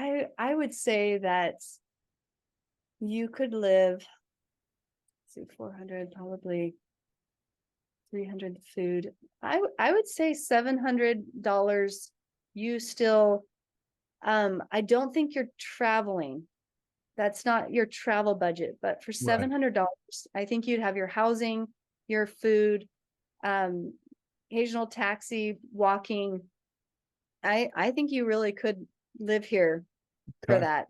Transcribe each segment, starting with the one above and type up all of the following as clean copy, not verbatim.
I would say that you could live, see, 400, probably 300 food. I would say $700. You still, I don't think you're traveling. That's not your travel budget, but for Right. $700, I think you'd have your housing, your food, um, occasional taxi, walking. I think you really could live here for Okay. that.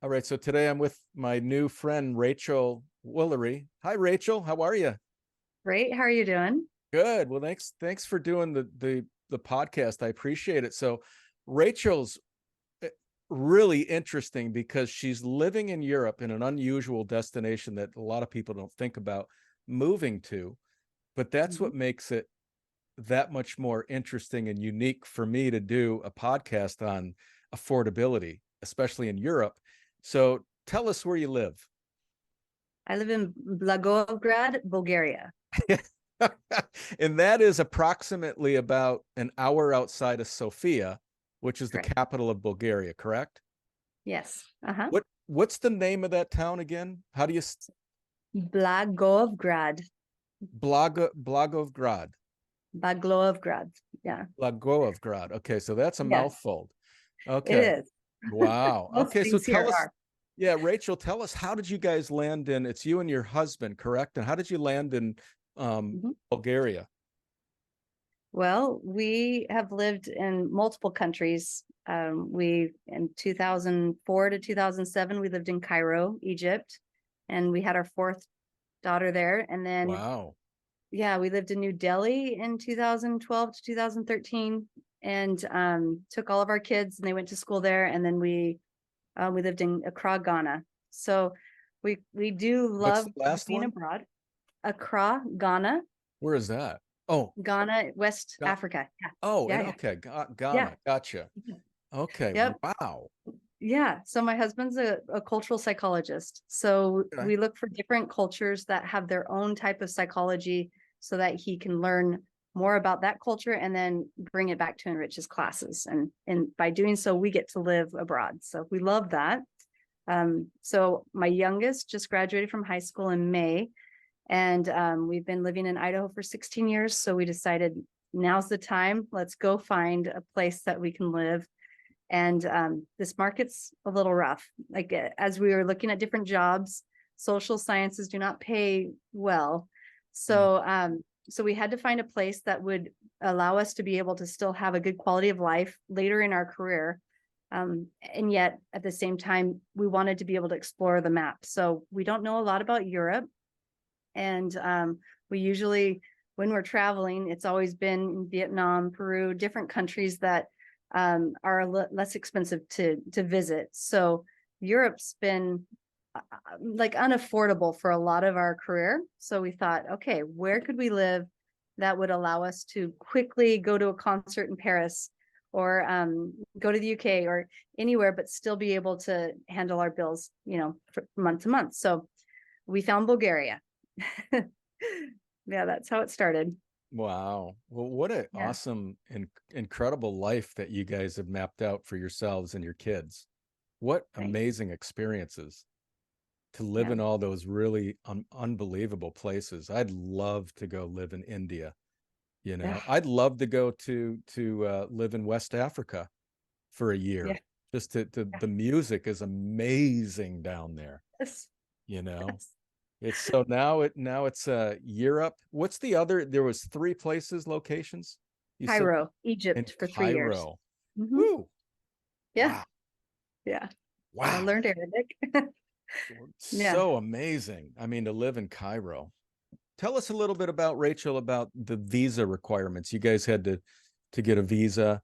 All right. So today I'm with my new friend, Rachel Whoolery. Hi, Rachel. How are you? Great. How are you doing? Good. Well, thanks for doing the podcast. I appreciate it. So Rachel's eh, really interesting because she's living in Europe in an unusual destination that a lot of people don't think about moving to, but that's Mhm. what makes it that much more interesting and unique for me to do a podcast on affordability, especially in Europe. So tell us where you live. I live in Blagoevgrad, Bulgaria. And that is approximately about an hour outside of Sofia, which is the Correct. capital of Bulgaria, correct? Yes. Uh-huh. What's the name of that town again? How do you Blagoevgrad. Blagovgrad. Blagoevgrad. Yeah. Blagoevgrad. Okay, so that's a Yes, mouthful. it Okay. is. Wow. Most Okay, so things here tell us, are. yeah, Rachel, tell us, how did you guys land in, it's you and your husband, correct? And how did you land in Mhm. Bulgaria? Well, we have lived in multiple countries. We, in 2004 to 2007, we lived in Cairo, Egypt, and we had our fourth daughter there. And then, Wow. yeah, we lived in New Delhi in 2012 to 2013, and took all of our kids, and they went to school there. And then we lived in Accra, Ghana. So we do What's the love last being one? abroad. Accra, Ghana, Where is that? Oh, Ghana, West Ga- Africa. Yeah, oh, and yeah, yeah, okay, yeah. Ghana. Gotcha. Okay. Yep. Wow. Yeah. So my husband's a cultural psychologist. So Okay. we look for different cultures that have their own type of psychology so that he can learn more about that culture and then bring it back to enrich his classes. And by doing so, we get to live abroad. So we love that. So my youngest just graduated from high school in May, and we've been living in Idaho for 16 years. So we decided now's the time. Let's go find a place that we can live. And this market's a little rough. Like as we were looking at different jobs, social sciences do not pay well. Mm. So we had to find a place that would allow us to be able to still have a good quality of life later in our career. And yet at the same time, we wanted to be able to explore the map. So we don't know a lot about Europe. And we usually, when we're traveling, it's always been Vietnam, Peru, different countries that are less expensive to visit. So Europe's been like unaffordable for a lot of our career. So we thought, okay, where could we live that would allow us to quickly go to a concert in Paris, or go to the UK or anywhere, but still be able to handle our bills, for month to month. So we found Bulgaria. Yeah, that's how it started. Wow. Well, what an Yeah, awesome and incredible life that you guys have mapped out for yourselves and your kids. What thanks. amazing experiences to live Yeah, in all those really unbelievable places. I'd love to go live in India. yeah, I'd love to go to live in West Africa for a yeah, year. Just to yeah. the music is amazing down there, Yes, you know. yes. It's so now it's Europe. What's the other? There was three places, locations. You said Cairo, in Egypt for 3 years. Cairo. Hmm. Woo! Yeah, Wow. yeah. I Wow. learned Arabic. Yeah. So amazing. I mean, to live in Cairo. Tell us a little bit about, Rachel, about the visa requirements. You guys had to get a visa.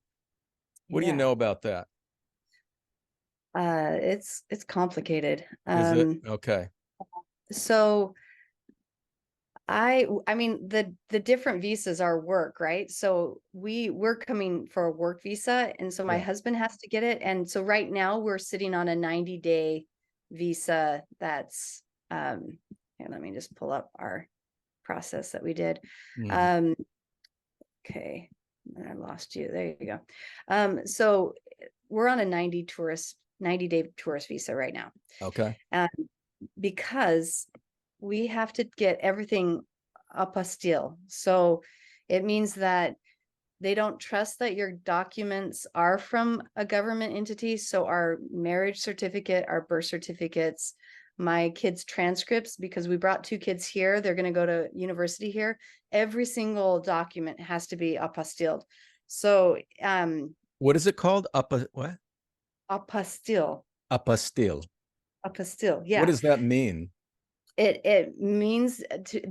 What do you Yeah. know about that? It's complicated. Is it okay? So I mean the different visas are work, right? So we're coming for a work visa, and so my Yeah. husband has to get it. And so right now we're sitting on a 90-day visa that's, and let me just pull up our process that we did. Mhm. Okay, I lost you. There you go. So we're on a 90-day tourist visa right now. Okay. Because we have to get everything apostille. So it means that they don't trust that your documents are from a government entity. So our marriage certificate, our birth certificates, my kids' transcripts, because we brought 2 kids here, they're going to go to university here. Every single document has to be apostilled. So What is it called? What? apostille, Apostille. apostille, What yeah. does that mean? It means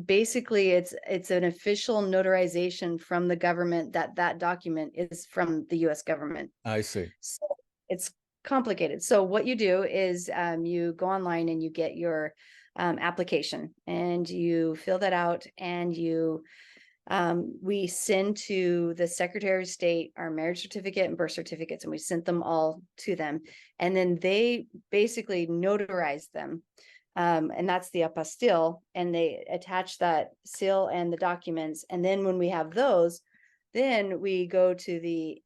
basically it's an official notarization from the government that that document is from the US government. I see. So it's complicated. So what you do is you go online and you get your application and you fill that out, and we send to the Secretary of State our marriage certificate and birth certificates, and we sent them all to them, and then they basically notarize them. And that's the apostille, and they attach that seal and the documents. And then when we have those, then we go to the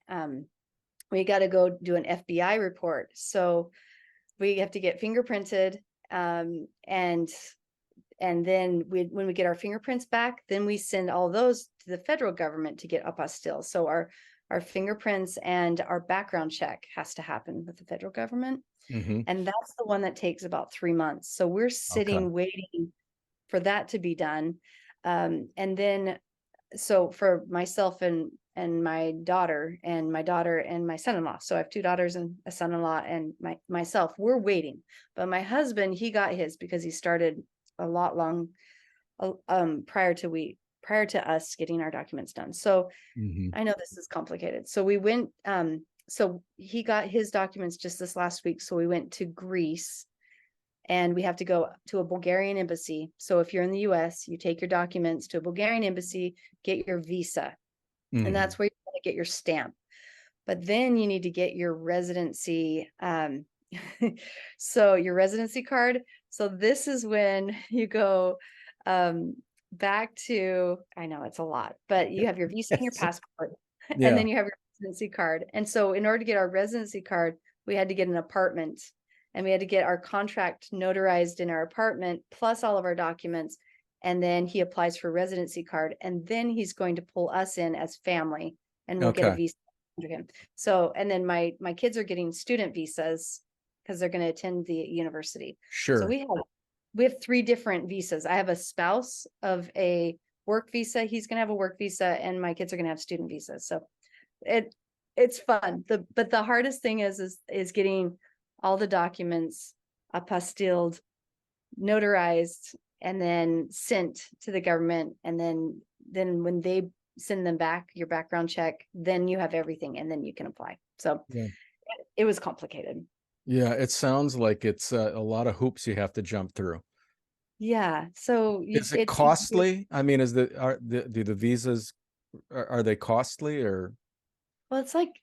we got to go do an FBI report. So we have to get fingerprinted, and then when we get our fingerprints back, then we send all those to the federal government to get apostille. So our fingerprints and our background check has to happen with the federal government. Hmm. And that's the one that takes about 3 months. So we're Okay. sitting waiting for that to be done. And then, so for myself and my daughter and my son-in-law. So I have 2 daughters and a son-in-law, and myself, we're waiting. But my husband, he got his because he started a lot long prior to us getting our documents done. So Hmm. I know this is complicated. So we went, so he got his documents just this last week. So we went to Greece, and we have to go to a Bulgarian embassy. So if you're in the US, you take your documents to a Bulgarian embassy, get your visa, and Hmm. that's where you're going to get your stamp. But then you need to get your residency, so your residency card. So this is when you go um, back to, I know it's a lot, but you have your visa and your passport, and Yeah. then you have your residency card. And so in order to get our residency card, we had to get an apartment, and we had to get our contract notarized in our apartment, plus all of our documents. And then he applies for residency card, and then he's going to pull us in as family, and we'll get a Okay. visa under him. So, and then my kids are getting student visas because they're going to attend the university. So Sure. we have 3 different visas. I have a spouse of a work visa. He's going to have a work visa, and my kids are going to have student visas. So it's fun. But the hardest thing is getting all the documents apostilled, notarized, and then sent to the government. And then when they send them back, your background check, then you have everything, and then you can apply. So Yeah. it was complicated. Yeah. It sounds like it's a lot of hoops you have to jump through. Yeah. So Is it costly? I mean, do the visas, are they costly or? well, it's like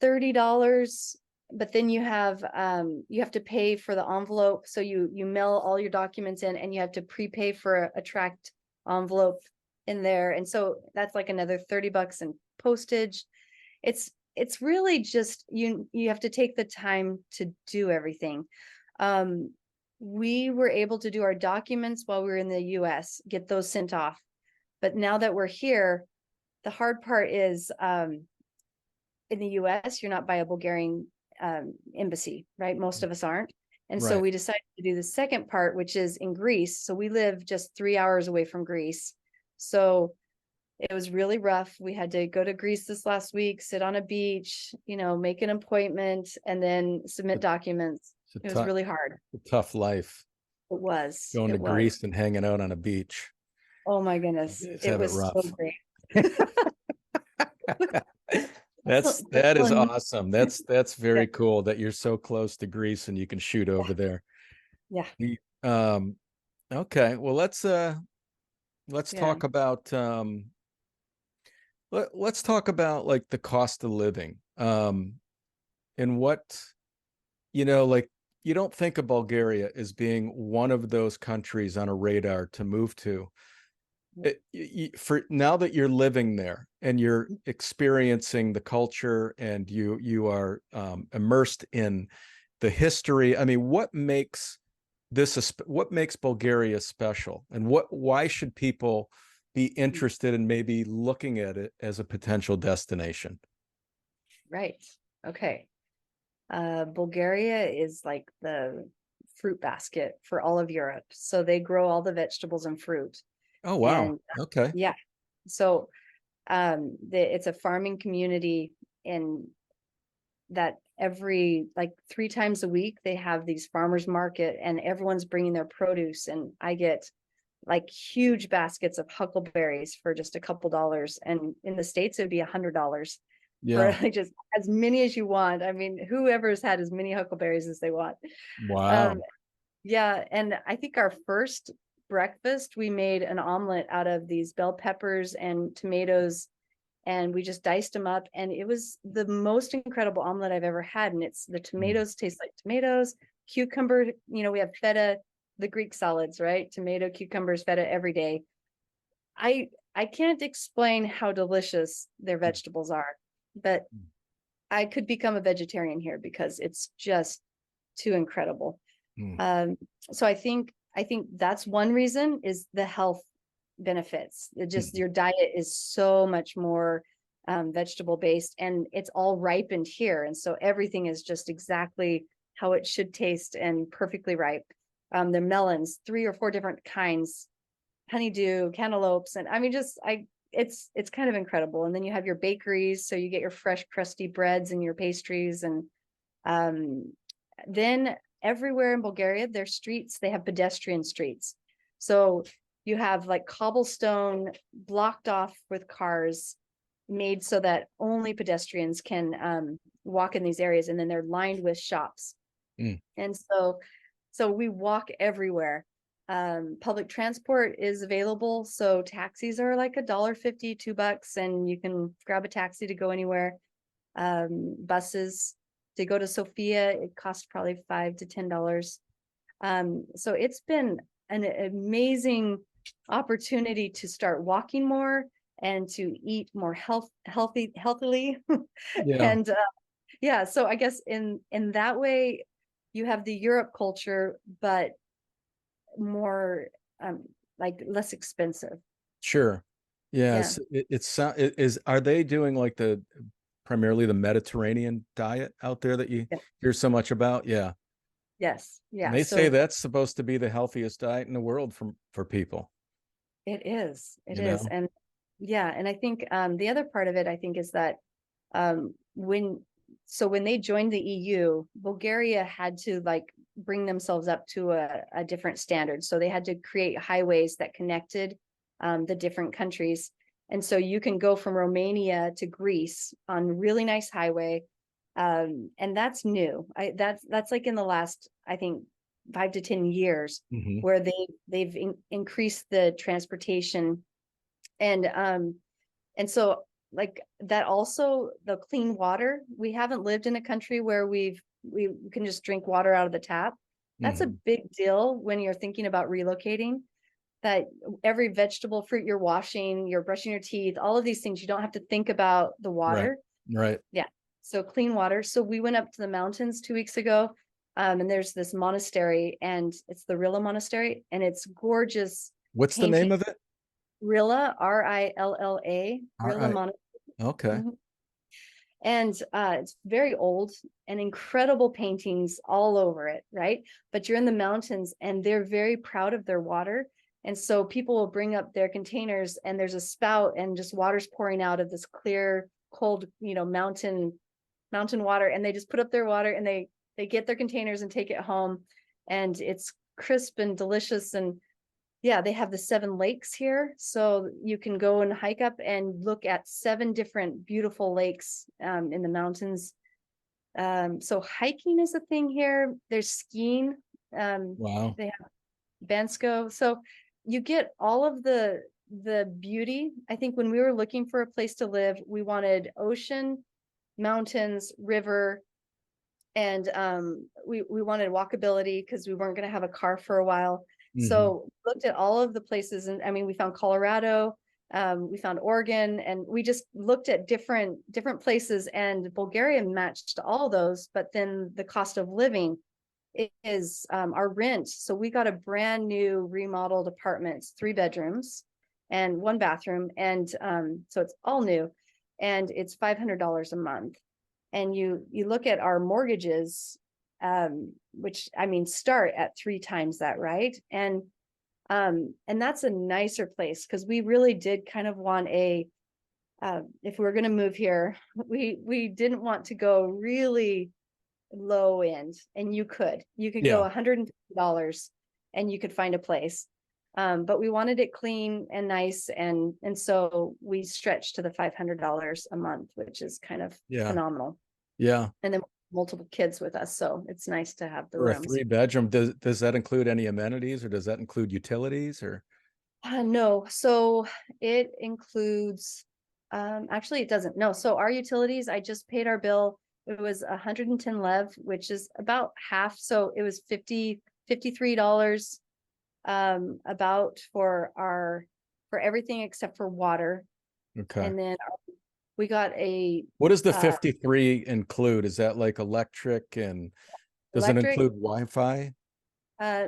$30, but then you have to pay for the envelope. So you mail all your documents in, and you have to prepay for a tracked envelope in there. And so that's like another $30 in postage. It's really just you have to take the time to do everything. Um, we were able to do our documents while we were in the US, get those sent off. But now that we're here, the hard part is in the US, you're not by a Bulgarian embassy, right? Most of us aren't. And so Right. we decided to do the second part, which is in Greece. So we live just 3 hours away from Greece. So it was really rough. We had to go to Greece this last week, sit on a beach, make an appointment, and then submit documents. It's It was really hard. a tough life It was. going to It was. Greece and hanging out on a beach. Oh my goodness. Just It have it was so rough. great. That is Fun. awesome. That's Yeah. very cool that you're so close to Greece and you can shoot over there. Yeah. Um, okay. Well, let's Yeah. talk about let's talk about like the cost of living. And what, like you don't think of Bulgaria as being one of those countries on a radar to move to. For now that you're living there and you're experiencing the culture and you are immersed in the history, I mean, what makes Bulgaria special, and why should people be interested in maybe looking at it as a potential destination? Right. Okay. Bulgaria is like the fruit basket for all of Europe. So they grow all the vegetables and fruit. Oh, wow. And Okay. yeah, so it's a farming community in that every like 3 times a week they have these farmers market and everyone's bringing their produce, and I get like huge baskets of huckleberries for just a couple dollars, and in the States it would be $100 for Yeah. like just as many as you want. I mean, whoever's had as many huckleberries as they want. um Wow. yeah, and I think our first breakfast we made an omelet out of these bell peppers and tomatoes, and we just diced them up, and it was the most incredible omelet I've ever had. And it's the Mm. tomatoes taste like tomatoes, cucumber, we have feta, the Greek salads, right? Tomato, cucumbers, feta every day. I can't explain how delicious their vegetables are, but I could become a vegetarian here because it's just too incredible. Mm. Um, so I think that's one reason, is the health benefits. It just, Mm. your diet is so much more vegetable based, and it's all ripened here, and so everything is just exactly how it should taste and perfectly ripe. The melons, 3 or 4 different kinds, honeydew, cantaloupes, and I mean, it's kind of incredible. And then you have your bakeries, so you get your fresh crusty breads and your pastries. And um, then everywhere in Bulgaria, their streets, they have pedestrian streets. So you have like cobblestone blocked off with cars, made so that only pedestrians can walk in these areas. And then they're lined with shops. Mm. And so we walk everywhere. Public transport is available. So taxis are like $1.50, $2, and you can grab a taxi to go anywhere. Buses to go to Sofia, it costs probably $5 to $10. So it's been an amazing opportunity to start walking more and to eat more healthily. Yeah. And yeah, so I guess in that way, you have the Europe culture, but more um like less expensive. Sure. Yeah. Yes. Are they doing like primarily the Mediterranean diet out there that you Yeah. hear so much about? Yeah. Yes. And Yeah. they say So that's supposed to be the healthiest diet in the world for people, it is. It you is. know? And yeah, and I think the other part of it, I think, is that um when when they joined the EU, Bulgaria had to like bring themselves up to a different standard. So they had to create highways that connected the different countries. And so you can go from Romania to Greece on really nice highway. And that's new. That's like in the last, I think, 5 to 10 years, Hmm. where they've increased the transportation. And so like that, also the clean water. We haven't lived in a country where we can just drink water out of the tap. That's a Hmm. big deal when you're thinking about relocating, that every vegetable, fruit you're washing, you're brushing your teeth, all of these things, you don't have to think about the Right. water. Right. Yeah. So clean water. So we went up to the mountains 2 weeks ago. And there's this monastery, and it's the Rilla Monastery, and it's gorgeous What's the painting. name of it? Rilla, Rilla, All Rilla right. Monastery. Okay. Mhm. And it's very old, and incredible paintings all over it, right? But you're in the mountains, and they're very proud of their water. And so people will bring up their containers, and there's a spout, and just water's pouring out of this clear, cold, mountain water, and they just put up their water, and they get their containers and take it home, and it's crisp and delicious. And yeah, they have the 7 lakes here. So you can go and hike up and look at 7 different beautiful lakes in the mountains. So hiking is a thing here. There's skiing. Wow. They have Bansko. So you get all of the beauty. I think when we were looking for a place to live, we wanted ocean, mountains, river, And we wanted walkability because we weren't going to have a car for a while. Hmm. So looked at all of the places, and I mean, we found Colorado, we found Oregon, and we just looked at different places, and Bulgaria matched all those. But then the cost of living is our rent. So we got a brand new remodeled apartment, 3 bedrooms and 1 bathroom, and so it's all new, and it's $500 a month. And you look at our mortgages, which I mean start at 3 times that, right? And that's a nicer place, because we really did kind of want a if we were going to move here, we didn't want to go really low end, and you could go Yeah. $150 and you could find a place. But we wanted it clean and nice, and so we stretched to the $500 a month, which is kind of Yeah. phenomenal. Yeah. And then multiple kids with us, so it's nice to have the For a rooms. 3 bedroom, does that include any amenities, or does that include utilities, or? No, so it includes, actually it doesn't. No, so our utilities, I just paid our bill. It was 110 lev, which is about half. So it was $53 about for everything except for water. Okay. And then we got a What does the uh 53 include? Is that like electric, and does it electric. include Wi-Fi?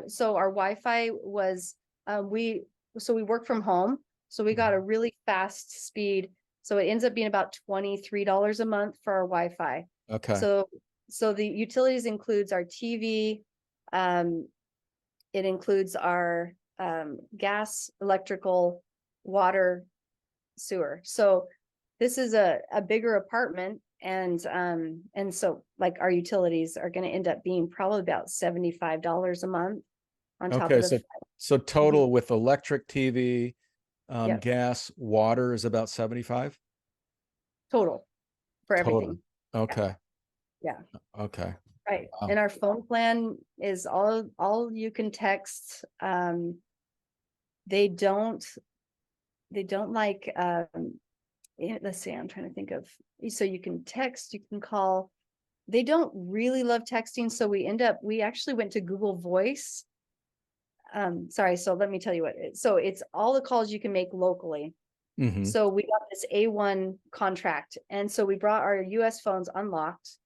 So our Wi-Fi was, we work from home, so we got a Mhm. really fast speed. So it ends up being about $23 a month for our Wi-Fi. Okay. So the utilities includes our TV, um, it includes our gas, electrical, water, sewer. So this is a bigger apartment, and so like our utilities are going to end up being probably about $75 a month on top Okay. of the. So Mhm. total with electric, TV, Yep, gas, water is about 75 total for total. everything. Yeah, Okay. yeah, Okay. right. Wow. And our phone plan is all you can text. They don't like let's see, I'm trying to think of, so you can text, you can call. They don't really love texting, so we actually went to Google Voice. Sorry, so let me tell you so it's all the calls you can make locally. Hmm. So we got this A1 contract, and so we brought our US phones unlocked,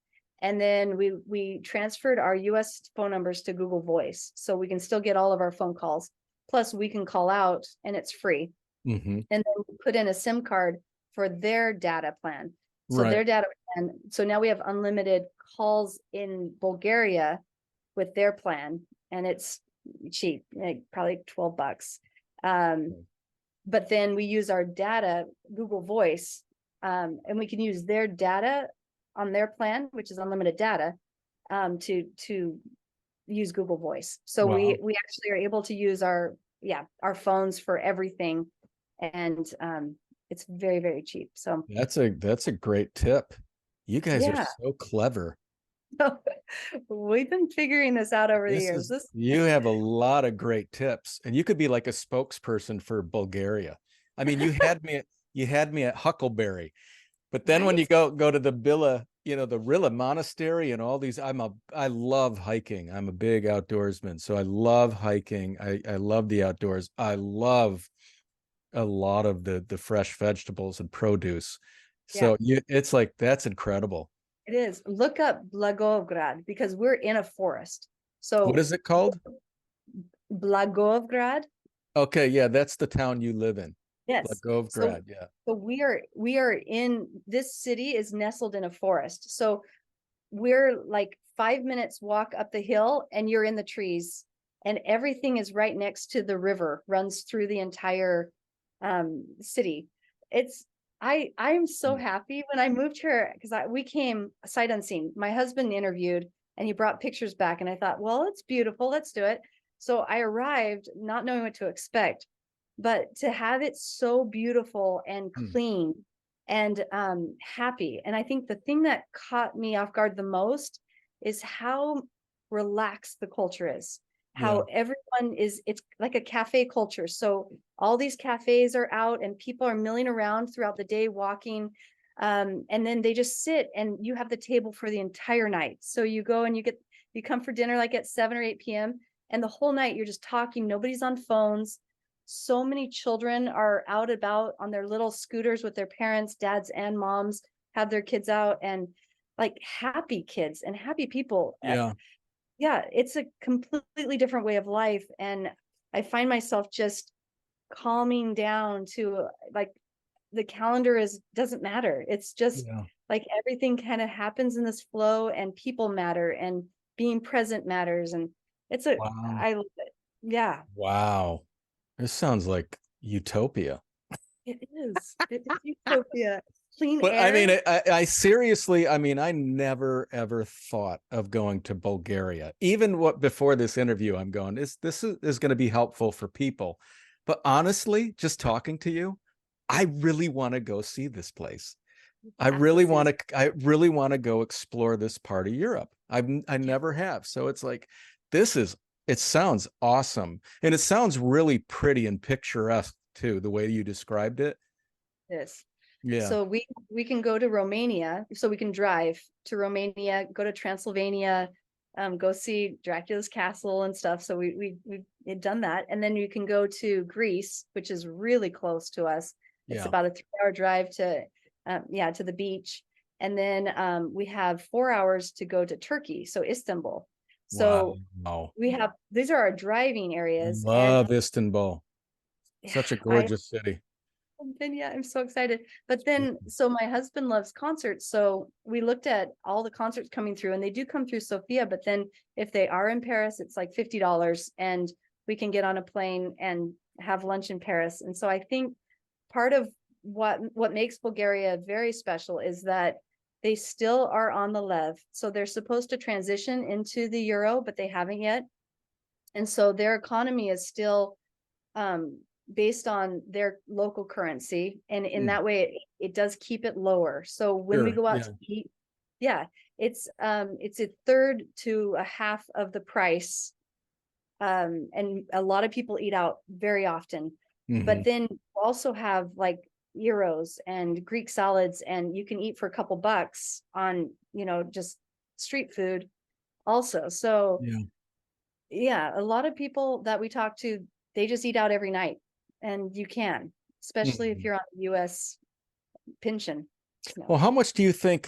and then we transferred our US phone numbers to Google Voice, so we can still get all of our phone calls. Plus we can call out and it's free. Hmm. And then we put in a SIM card for their data plan. So Right. their data plan, so now we have unlimited calls in Bulgaria with their plan, and it's cheap, like probably $12. Um, but then we use our data, Google Voice, and we can use their data on their plan, which is unlimited data, to use Google Voice. So Wow. we actually are able to use our phones for everything, and it's very, very cheap. So That's a great tip. You guys are yeah, so clever. we've been figuring this out over the This years. is, This you have a lot of great tips, and you could be like a spokesperson for Bulgaria. I mean, you had me at Huckleberry, but then when you right? go to the Billa, the Rilla Monastery and all these, I love hiking. I'm a big outdoorsman, so I love hiking. I love the outdoors. I love a lot of the fresh vegetables and produce. Yeah, So it's like that's incredible. it is. Look up Blagovgrad because we're in a forest. What So is it called? Blagovgrad. Okay, yeah, that's the town you live in. Yes. So Blagovgrad, yeah. we are in this city is nestled in a forest. So we're like 5 minutes walk up the hill and you're in the trees, and everything is right next to the river, runs through the entire city. It's I'm so happy when I moved here, because we came sight unseen. My husband interviewed and he brought pictures back, and I thought, well, it's beautiful, let's do it. So I arrived not knowing what to expect, but to have it so beautiful and Hmm. clean and happy. And I think the thing that caught me off guard the most is how relaxed the culture is, how Yeah. everyone is, it's like a cafe culture. So all these cafes are out and people are milling around throughout the day walking. And then they just sit and you have the table for the entire night. So you go and you come for dinner like at 7 or 8 p.m. and the whole night you're just talking. Nobody's on phones. So many children are out about on their little scooters with their parents, dads and moms have their kids out, and like happy kids and happy people. Yeah. Yeah, it's a completely different way of life. And I find myself just calming down to like the calendar doesn't matter. It's just Yeah. like everything kind of happens in this flow, and people matter, and being present matters. And Wow. I love it. Yeah, Wow. This sounds like utopia. it is. It is utopia. Clean But I mean, air. I seriously, I mean, I never ever thought of going to Bulgaria. Even what before this interview, I'm going, this is going to be helpful for people. But honestly, just talking to you, I really want to go see this place. I Have to really see want it. to, I really want to go explore this part of Europe. I never have. So it's like, this is, it sounds awesome. And it sounds really pretty and picturesque too, the way you described it. This. Yeah. So we can go to Romania. So we can drive to Romania, go to Transylvania, go see Dracula's castle and stuff. So we've had done that, and then you can go to Greece, which is really close to us. It's Yeah. about a 3-hour drive to, to the beach, and then we have 4 hours to go to Turkey, so Istanbul. So Wow. we have these are our driving areas, and Love Istanbul. yeah, Such a I gorgeous city. then yeah, I'm so excited. But then, so my husband loves concerts. So we looked at all the concerts coming through, and they do come through Sofia. But then if they are in Paris, it's like $50, and we can get on a plane and have lunch in Paris. And so I think part of what makes Bulgaria very special is that they still are on the lev. So they're supposed to transition into the euro, but they haven't yet. And so their economy is still um, based on their local currency. And in Mm, that way, it does keep it lower. So when we sure. go out Yeah. to eat, yeah, it's a third to a half of the price. And a lot of people eat out very often. Hmm. But then you also have like euros and Greek salads, and you can eat for a couple bucks on, just street food also. So Yeah. yeah, a lot of people that we talk to, they just eat out every night, and you can, especially if Mhm. you're on the US pension. Well, No. how much do you think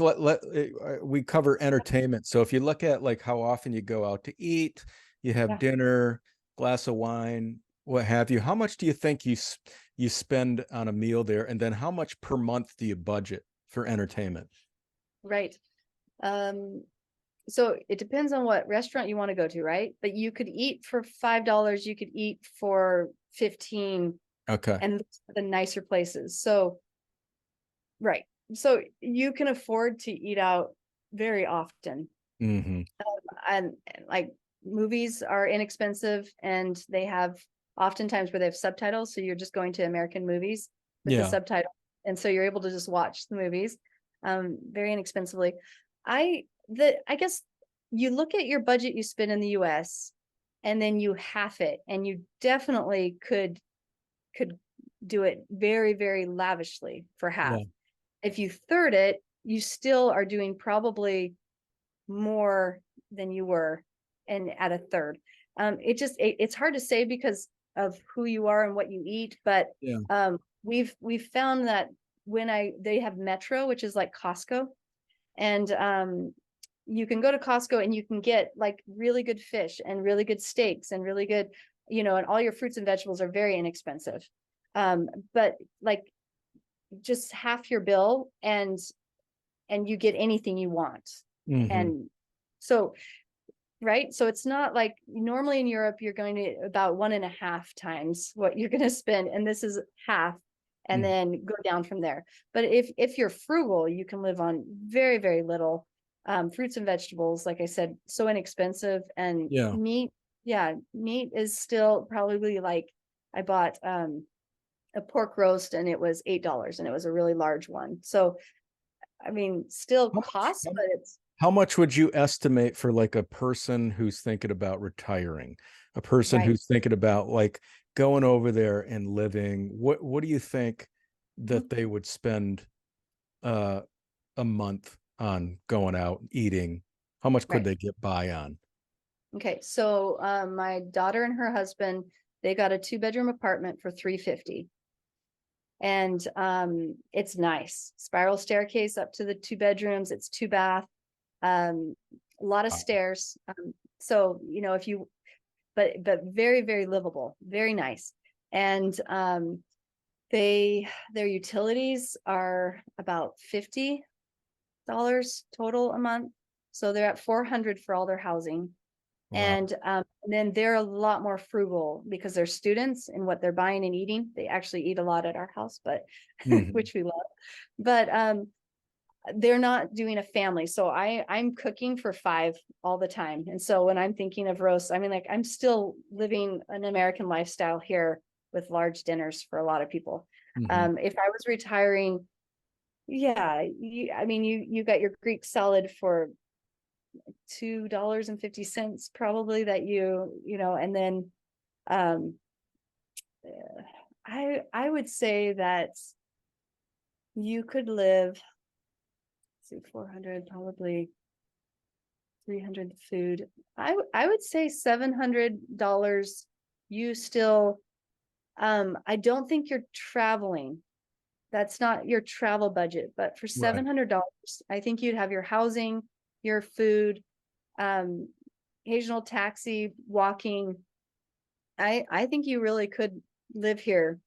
we cover entertainment? So if you look at like how often you go out to eat, you have Yeah, dinner, glass of wine, what have you, how much do you think you spend on a meal there? And then how much per month do you budget for entertainment? right. Um, so it depends on what restaurant you want to go to, right? But you could eat for $5, you could eat for 15, Okay. and the nicer places. So, right. So you can afford to eat out very often. Hmm. And like movies are inexpensive, and they have oftentimes where they have subtitles, so you're just going to American movies with the Yeah. subtitle, and so you're able to just watch the movies very inexpensively. I guess you look at your budget you spend in the US, and then you half it, and you definitely could do it very, very lavishly for half. Yeah. If you third it, you still are doing probably more than you were and at a third. It's hard to say because of who you are and what you eat, but Yeah. we've found that they have Metro, which is like Costco, and you can go to Costco and you can get like really good fish and really good steaks and really good, and all your fruits and vegetables are very inexpensive. But like just half your bill, and you get anything you want. Hmm. And so, right. So it's not like normally in Europe, you're going to about 1.5 times what you're going to spend. And this is half, and then go down from there. But if you're frugal, you can live on very, very little. Fruits and vegetables, like I said, so inexpensive. And Yeah. meat, yeah, meat is still probably like I bought a pork roast, and it was $8, and it was a really large one. So I mean, still How much, costs, but it's how much would you estimate for like a person who's thinking about retiring, a person right. who's thinking about like going over there and living? What do you think that they would spend a month on going out eating? How much could Right. they get by on? Okay. So my daughter and her husband, they got a 2-bedroom apartment for 350. And it's nice. Spiral staircase up to the 2 bedrooms. It's 2 bath. A lot of Wow. stairs. So if you but very, very livable, very nice. And their utilities are about $50 total a month. So they're at 400 for all their housing. Wow. And then they're a lot more frugal because they're students and what they're buying and eating. They actually eat a lot at our house, but Mhm. which we love. But they're not doing a family. So I'm cooking for 5 all the time. And so when I'm thinking of roasts, I mean, like I'm still living an American lifestyle here with large dinners for a lot of people. Mhm. If I was retiring, yeah, I mean, you got your Greek salad for $2.50 probably that and then um I would say that you could live, see, 400, probably 300 food. I would say $700. You still, I don't think you're traveling. That's not your travel budget, but for Right. $700, I think you'd have your housing, your food, um, occasional taxi, walking. I think you really could live here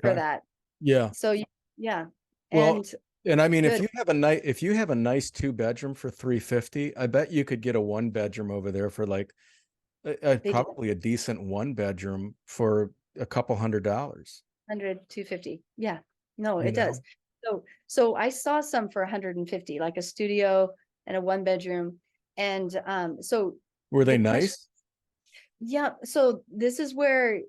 for Okay. that. Yeah. So yeah, Well, and and I mean, good. if you have a nice 2 bedroom for 350, I bet you could get a 1 bedroom over there for like They do probably a decent 1 bedroom for a couple $100. 100, 250. Yeah, no, You it does. know, So I saw some for 150, like a studio and a 1 bedroom. And so were they the question, nice? yeah, so this is where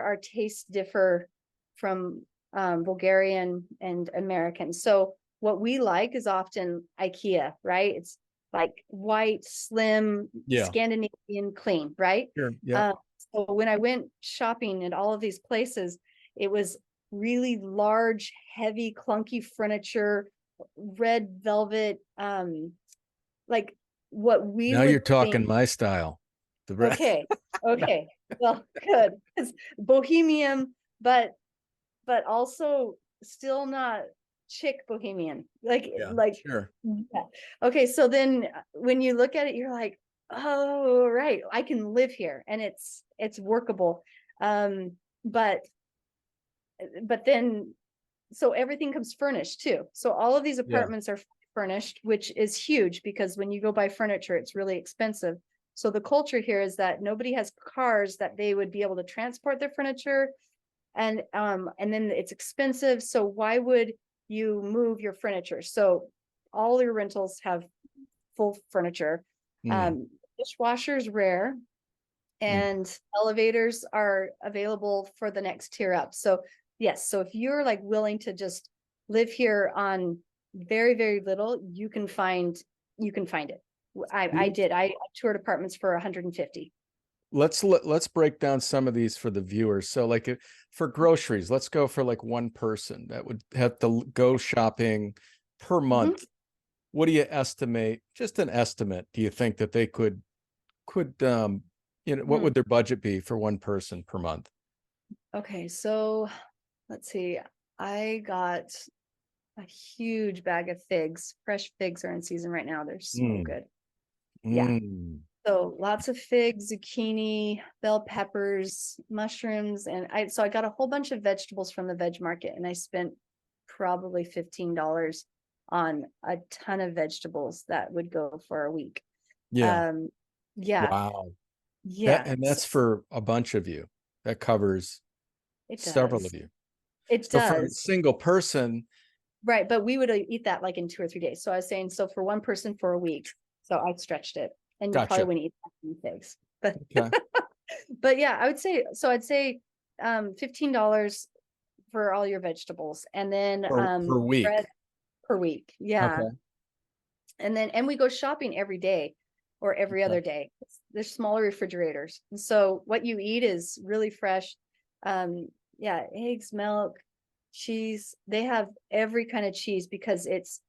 our tastes differ from Bulgarian and American. So what we like is often IKEA, right? It's like white, slim, Yeah. Scandinavian, clean, right? Sure. Yep. Uh, so when I went shopping at all of these places, it was really large, heavy, clunky furniture, red velvet, like what we Now would you're think. talking my style. The Okay, okay, well, good. It's bohemian, but also still not chick bohemian. Like Yeah, like sure. yeah. Okay, so then when you look at it, you're like, oh right, I can live here and it's workable. Um, but then so everything comes furnished too. So all of these Yeah. apartments are furnished, which is huge because when you go buy furniture, it's really expensive. So the culture here is that nobody has cars that they would be able to transport their furniture, and then it's expensive. So why would you move your furniture? So all your rentals have full furniture. Mm, Dishwasher is rare, mm. and elevators are available for the next tier up. So yes, so if you're like willing to just live here on very, very little, you can find it. I did. I toured apartments for 150. Let's break down some of these for the viewers. So like for groceries, let's go for like one person that would have to go shopping per Mhm. month. What do you estimate? Just an estimate. Do you think that they could what Hmm. would their budget be for one person per month? Okay, so let's see. I got a huge bag of figs. Fresh figs are in season right now. They're so Mm, good. Yeah. mm. So lots of figs, zucchini, bell peppers, mushrooms, and I got a whole bunch of vegetables from the veg market, and I spent probably $15 on a ton of vegetables that would go for a week. Yeah. Um, yeah, Wow. yeah, And so that's for a bunch of you. That covers it several does. of you. It So for a does. single person, Right, but we would eat that like in 2 or 3 days. So I was saying, so for one person for a week. So I stretched it, and you probably gotcha. wouldn't eat that many figs, but Okay. but yeah, I would say so. I'd say $15 for all your vegetables, and then Per bread week. per week. Yeah, Okay. and we go shopping every day or every Okay. other day. There's smaller refrigerators, and so what you eat is really fresh. Yeah, eggs, milk, cheese. They have every kind of cheese because it's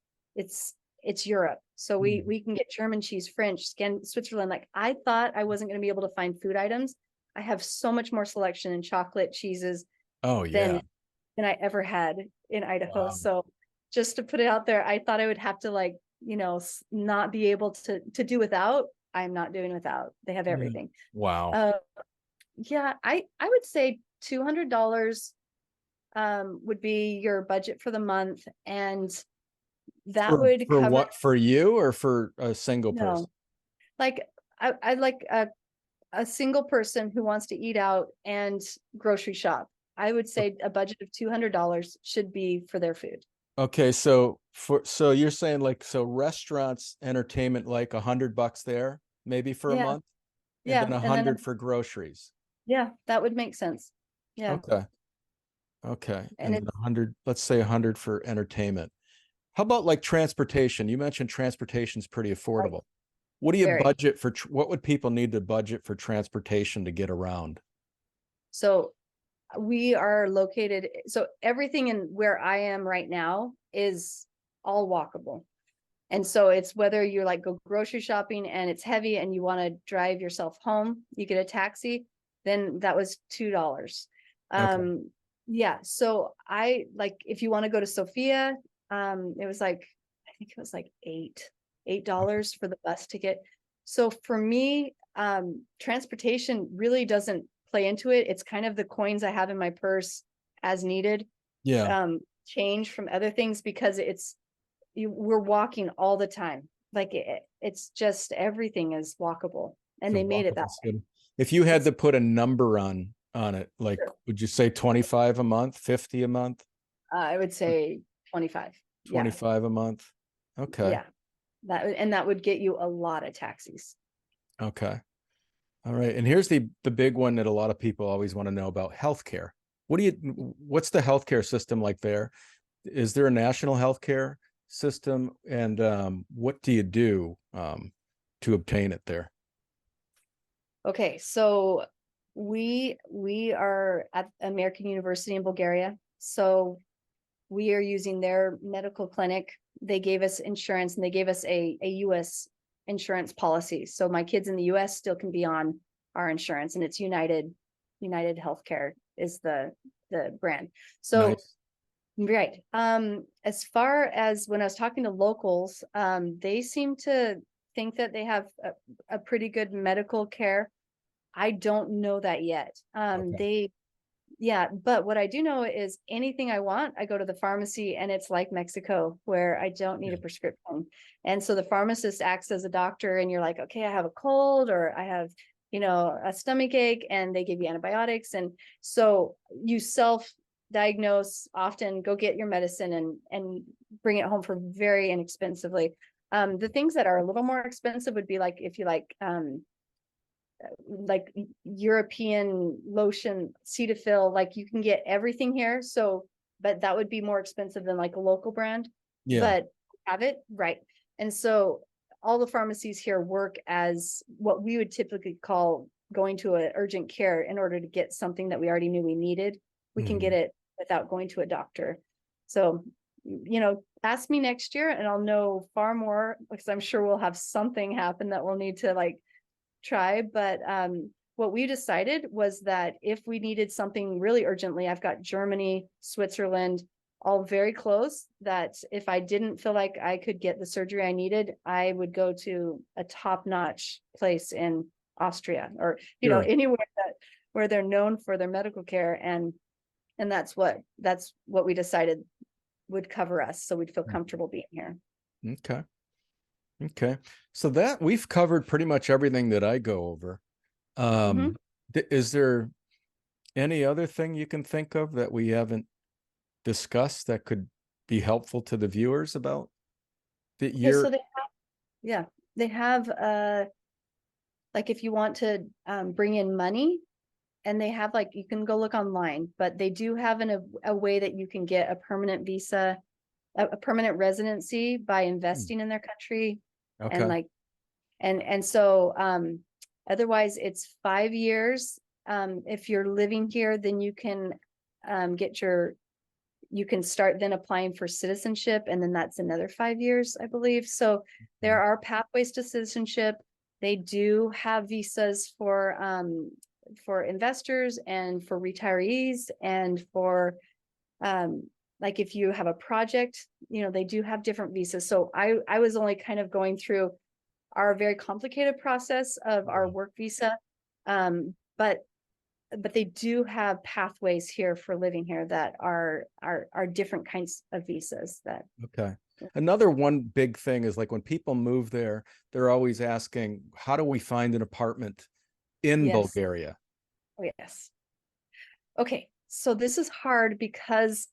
Europe. So we can get German cheese, French, Switzerland. Like I thought I wasn't going to be able to find food items. I have so much more selection in chocolate cheeses Oh than yeah. I ever had in Idaho. Wow. So just to put it out there, I thought I would have to like, not be able to do without. I'm not doing without. They have Yeah. everything. Wow. Uh, yeah, I would say $200 would be your budget for the month, and that would For cover. what, for you or for a single person? No, like I like a single person who wants to eat out and grocery shop. I would say a budget of $200 should be for their food. Okay, so so you're saying like, so restaurants, entertainment, like $100 there, maybe for a Yeah, month, and yeah, then a and then hundred for groceries. yeah, that would make sense. Yeah, Okay. Okay. and And then it's 100, let's say 100 for entertainment. How about like transportation? You mentioned transportation's pretty like affordable. What do you very. budget for? What would people need to budget for transportation to get around? So we are located, so everything in where I am right now is all walkable. And so it's whether you're like go grocery shopping and it's heavy and you want to drive yourself home, you get a taxi, then that was $2. Okay. Yeah. So I like if you want to go to Sofia, it was like I think it was like Okay. $8 for the bus ticket. So for me, transportation really doesn't play into it. It's kind of the coins I have in my purse as needed, Yeah. change from other things because we're walking all the time. Like it's just everything is walkable, and So they made it that walkable way. city. If you had It's to put a number on it, like, sure. would you say 25 a month, 50 a month, I would say 25. Yeah, 25 a month? Okay. yeah. That would get you a lot of taxis. Okay. All right. And here's the big one that a lot of people always want to know about: healthcare. What's the healthcare system like there? Is there a national healthcare system? And what do you do to obtain it there? Okay, so we are at American University in Bulgaria. So we are using their medical clinic. They gave us insurance and they gave us a US insurance policy. So my kids in the US still can be on our insurance, and it's United Healthcare is the brand. So Nice. right. As far as when I was talking to locals, they seem to think that they have a pretty good medical care. I don't know that yet. Okay. Yeah, but what I do know is anything I want, I go to the pharmacy, and it's like Mexico where I don't need Yeah. a prescription. And so the pharmacist acts as a doctor, and you're like, okay, I have a cold or I have, a stomach ache, and they give you antibiotics. And so you self-diagnose often, go get your medicine and bring it home for very inexpensively. The things that are a little more expensive would be like if you like European lotion, Cetaphil, like you can get everything here. So, but that would be more expensive than like a local brand, Yeah. but have it right. And so all the pharmacies here work as what we would typically call going to an urgent care in order to get something that we already knew we needed. We can get Mhm. it without going to a doctor. So, ask me next year and I'll know far more because I'm sure we'll have something happen that we'll need to like try. But what we decided was that if we needed something really urgently, I've got Germany, Switzerland, all very close, that if I didn't feel like I could get the surgery I needed, I would go to a top-notch place in Austria or, Sure. anywhere where they're known for their medical care. And that's what we decided would cover us. So we'd feel comfortable being here. Okay. Okay. So that we've covered pretty much everything that I go over. Mhm. Is there any other thing you can think of that we haven't discussed that could be helpful to the viewers about that Okay, so you're? yeah, they have like if you want to bring in money, and they have like you can go look online, but they do have a way that you can get a permanent visa, a permanent residency by investing in their country. And Okay. like and so otherwise it's 5 years. If you're living here, then you can get You can start then applying for citizenship, and then that's another 5 years, I believe. So there are pathways to citizenship. They do have visas for investors and for retirees and for like if you have a project, they do have different visas. So I was only kind of going through our very complicated process of our work visa. But they do have pathways here for living here that are different kinds of visas that. Okay. Another one big thing is like when people move there, they're always asking, how do we find an apartment in Yes. Bulgaria? Oh, yes. Okay. So this is hard because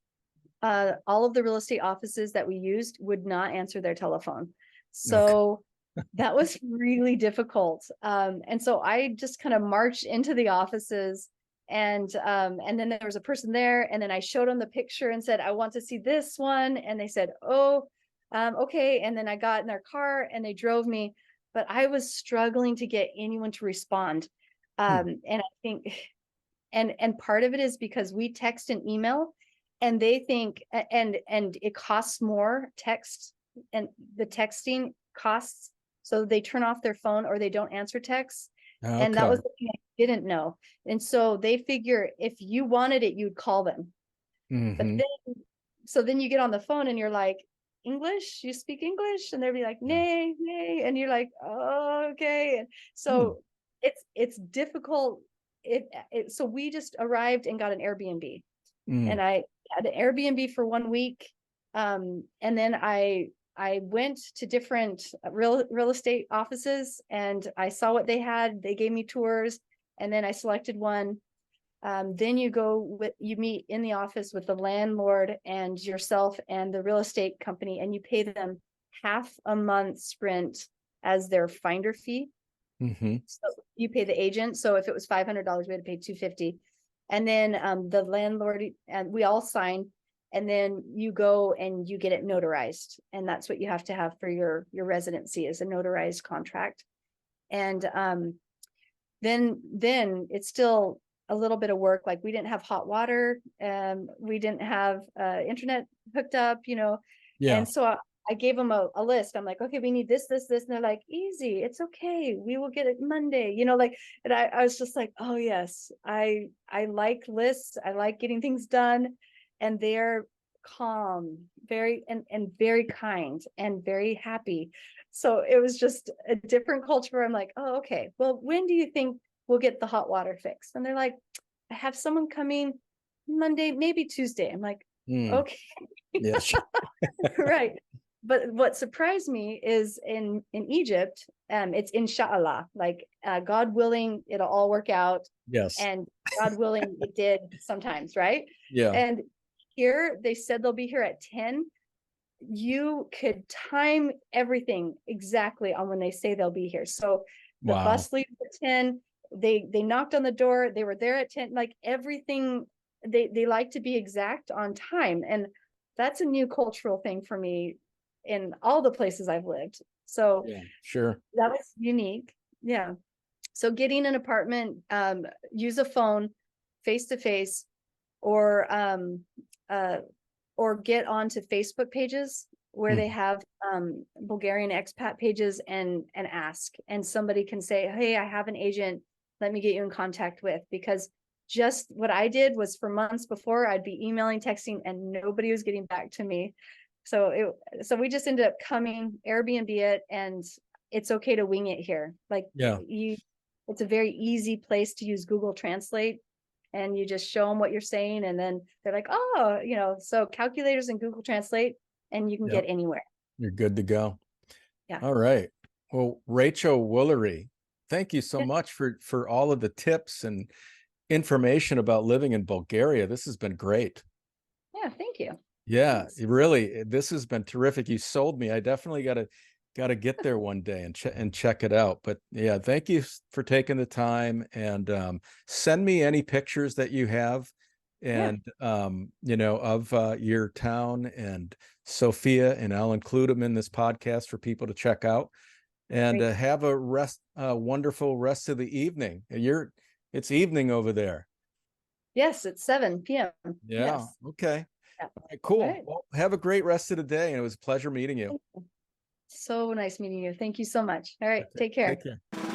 all of the real estate offices that we used would not answer their telephone. So that was really difficult. And so I just kind of marched into the offices, and then there was a person there, and then I showed them the picture and said, I want to see this one. And they said, oh, okay. And then I got in their car and they drove me, but I was struggling to get anyone to respond. And I think, and part of it is because we text and email, and they think, and it costs more text, and the texting costs. So they turn off their phone or they don't answer texts. And that was the thing I didn't know. And so they figure if you wanted it, you'd call them. But then you get on the phone and you're like, English, you speak English? And they'll be like, nay, nay. And you're like, oh, okay. And so it's difficult. So we just arrived and got an Airbnb. And I had an Airbnb for 1 week. And then I went to different real estate offices and I saw what they had. They gave me tours, and then I selected one. Then you meet in the office with the landlord and yourself and the real estate company, and you pay them half a month's rent as their finder fee. So you pay the agent. So if it was $500, we had to pay $250. And then the landlord, and we all sign, and then you go and you get it notarized. And that's what you have to have for your residency, is a notarized contract. And then it's still a little bit of work. Like we didn't have hot water, we didn't have internet hooked up, and so I gave them a list. I'm like, okay, we need this, and they're like, easy, it's okay, we will get it Monday, and I was just like, oh yes, I like lists, I like getting things done. And they're calm, very and very kind and very happy. So it was just a different culture where I'm like, oh, okay, well, when do you think we'll get the hot water fixed? And they're like, I have someone coming Monday, maybe Tuesday. I'm like, okay. Yes. Right. But what surprised me is in Egypt, it's inshallah, like God willing, it'll all work out. Yes. And God willing, it did sometimes, right? Yeah. And here they said they'll be here at 10. You could time everything exactly on when they say they'll be here. So the bus leaves at 10. They knocked on the door. They were there at 10. Like everything, they like to be exact on time. And that's a new cultural thing for me in all the places I've lived. So yeah, sure, that was unique. Yeah. So getting an apartment, use a phone face to face, or get onto Facebook pages where they have Bulgarian expat pages, and ask, and somebody can say, hey, I have an agent, let me get you in contact with. Because just what I did was, for months before, I'd be emailing, texting, and nobody was getting back to me. So we just ended up coming, Airbnb it, and it's okay to wing it here. Like it's a very easy place to use Google Translate, and you just show them what you're saying, and then they're like, oh, so calculators and Google Translate, and you can get anywhere. You're good to go. Yeah. All right. Well, Rachel Whoolery, thank you so much for all of the tips and information about living in Bulgaria. This has been great. Yeah, thank you. Yeah, really, this has been terrific. You sold me. I definitely got to get there one day and check it out. But yeah, thank you for taking the time, and send me any pictures that you have, and of your town and Sophia, and I'll include them in this podcast for people to check out. And have a wonderful rest of the evening. It's evening over there. Yes, it's 7 p.m. Yeah. Yes. Okay. Yeah. All right, cool. right. Well, have a great rest of the day, and it was a pleasure meeting you. So nice meeting you. Thank you so much. All right. Okay, Take care. take care.